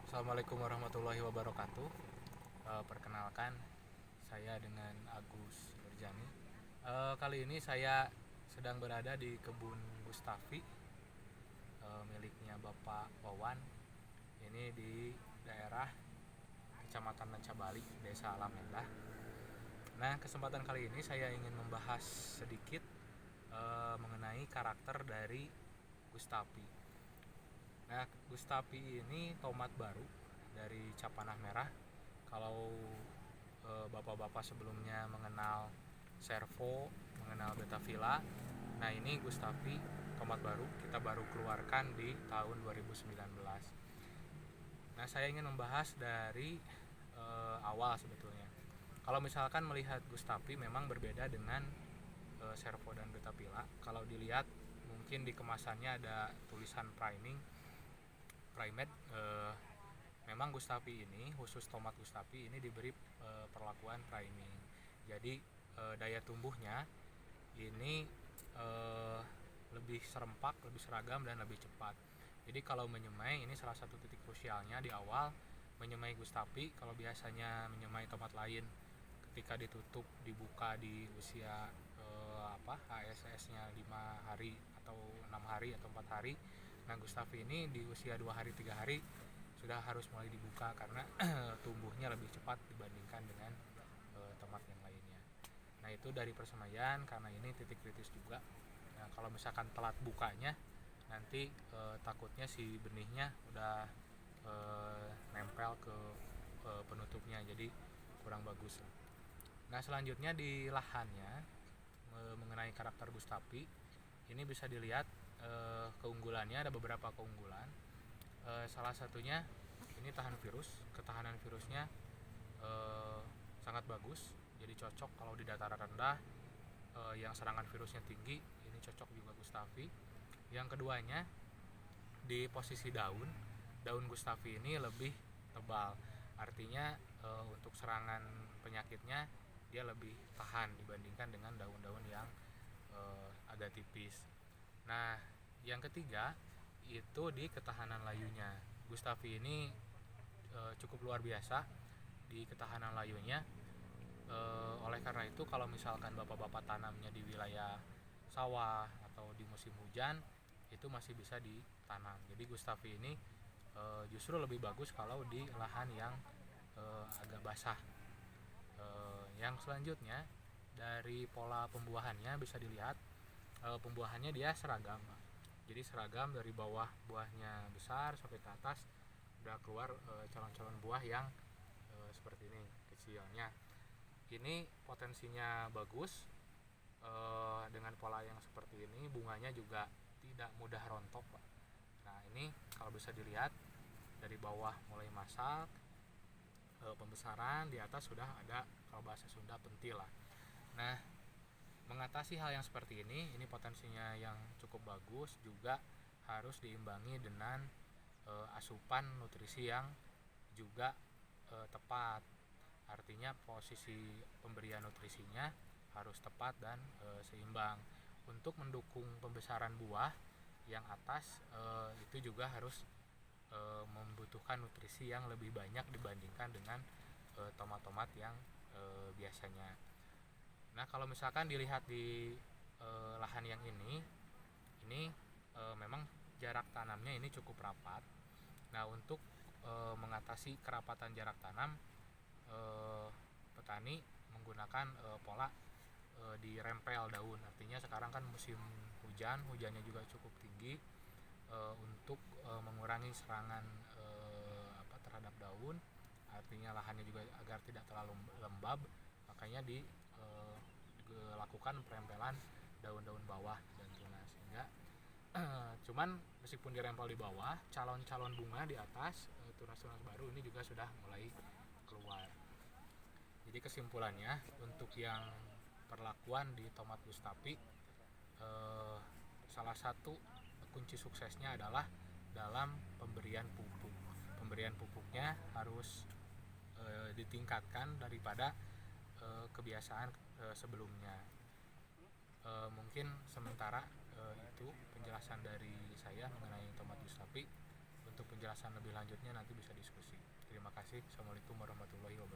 Assalamualaikum warahmatullahi wabarakatuh. Perkenalkan, saya dengan Agus Berjani. Kali ini saya sedang berada di kebun Gustafi, miliknya Bapak Wawan. Ini di daerah Kecamatan Lancabali, Desa Alamenda. Nah, kesempatan kali ini saya ingin membahas sedikit mengenai karakter dari Gustafi. Nah, Gustafi ini tomat baru dari cap panah merah. Kalau bapak-bapak sebelumnya mengenal Servo, mengenal Betavilla, nah ini Gustafi tomat baru, kita baru keluarkan di tahun 2019. Nah, saya ingin membahas dari awal sebetulnya. Kalau misalkan melihat Gustafi memang berbeda dengan Servo dan Betavilla. Kalau dilihat mungkin di kemasannya ada tulisan primate. Memang Gustafi ini, khusus tomat Gustafi ini diberi perlakuan priming. Jadi daya tumbuhnya ini lebih serempak, lebih seragam, dan lebih cepat. Jadi kalau menyemai, ini salah satu titik krusialnya di awal menyemai Gustafi. Kalau biasanya menyemai tomat lain ketika ditutup dibuka di usia HSS-nya 5 hari atau 6 hari atau 4 hari. Nah, Gustafi ini di usia 2 hari 3 hari sudah harus mulai dibuka karena tumbuhnya lebih cepat dibandingkan dengan tomat yang lainnya. Nah, itu dari persemaian, karena ini titik kritis juga. Nah, kalau misalkan telat bukanya, nanti takutnya si benihnya udah nempel ke penutupnya, jadi kurang bagus. Nah, selanjutnya di lahannya, mengenai karakter Gustafi ini bisa dilihat keunggulannya, ada beberapa keunggulan. Salah satunya ini tahan virus, ketahanan virusnya sangat bagus, jadi cocok kalau di dataran rendah yang serangan virusnya tinggi, ini cocok juga Gustafi. Yang keduanya, di posisi daun Gustafi ini lebih tebal, artinya untuk serangan penyakitnya dia lebih tahan dibandingkan dengan daun-daun yang agak tipis. Nah, yang ketiga itu di ketahanan layunya. Gustafi ini cukup luar biasa di ketahanan layunya. Oleh karena itu, kalau misalkan bapak-bapak tanamnya di wilayah sawah atau di musim hujan, itu masih bisa ditanam. Jadi Gustafi ini justru lebih bagus kalau di lahan yang agak basah. Yang selanjutnya, dari pola pembuahannya bisa dilihat pembuahannya dia seragam. Jadi seragam, dari bawah buahnya besar sampai ke atas udah keluar calon-calon buah yang seperti ini kecilnya. Ini potensinya bagus. Dengan pola yang seperti ini, bunganya juga tidak mudah rontok, Pak. Nah, ini kalau bisa dilihat dari bawah mulai masak, pembesaran, di atas sudah ada, kalau bahasa Sunda, pentil lah. Nah, mengatasi hal yang seperti ini potensinya yang cukup bagus, juga harus diimbangi dengan asupan nutrisi yang juga tepat. Artinya posisi pemberian nutrisinya harus tepat dan seimbang. Untuk mendukung pembesaran buah yang atas, itu juga harus membutuhkan nutrisi yang lebih banyak dibandingkan dengan tomat-tomat yang biasanya. Nah, kalau misalkan dilihat di lahan yang ini memang jarak tanamnya ini cukup rapat. Nah, untuk mengatasi kerapatan jarak tanam, petani menggunakan pola dirempel daun. Artinya sekarang kan musim hujan, hujannya juga cukup tinggi. Untuk mengurangi serangan terhadap daun, artinya lahannya juga agar tidak terlalu lembab, makanya dilakukan perempelan daun-daun bawah dan tunas, sehingga cuman meskipun dirempel di bawah, calon-calon bunga di atas, tunas-tunas baru ini juga sudah mulai keluar. Jadi kesimpulannya, untuk yang perlakuan di tomat Gustafi, salah satu kunci suksesnya adalah dalam pemberian pupuk. Pemberian pupuknya harus ditingkatkan daripada kebiasaan sebelumnya. Mungkin sementara itu penjelasan dari saya mengenai tomat Gustafi. Untuk penjelasan lebih lanjutnya nanti bisa diskusi. kasih. Assalamualaikum warahmatullahi wabarakatuh.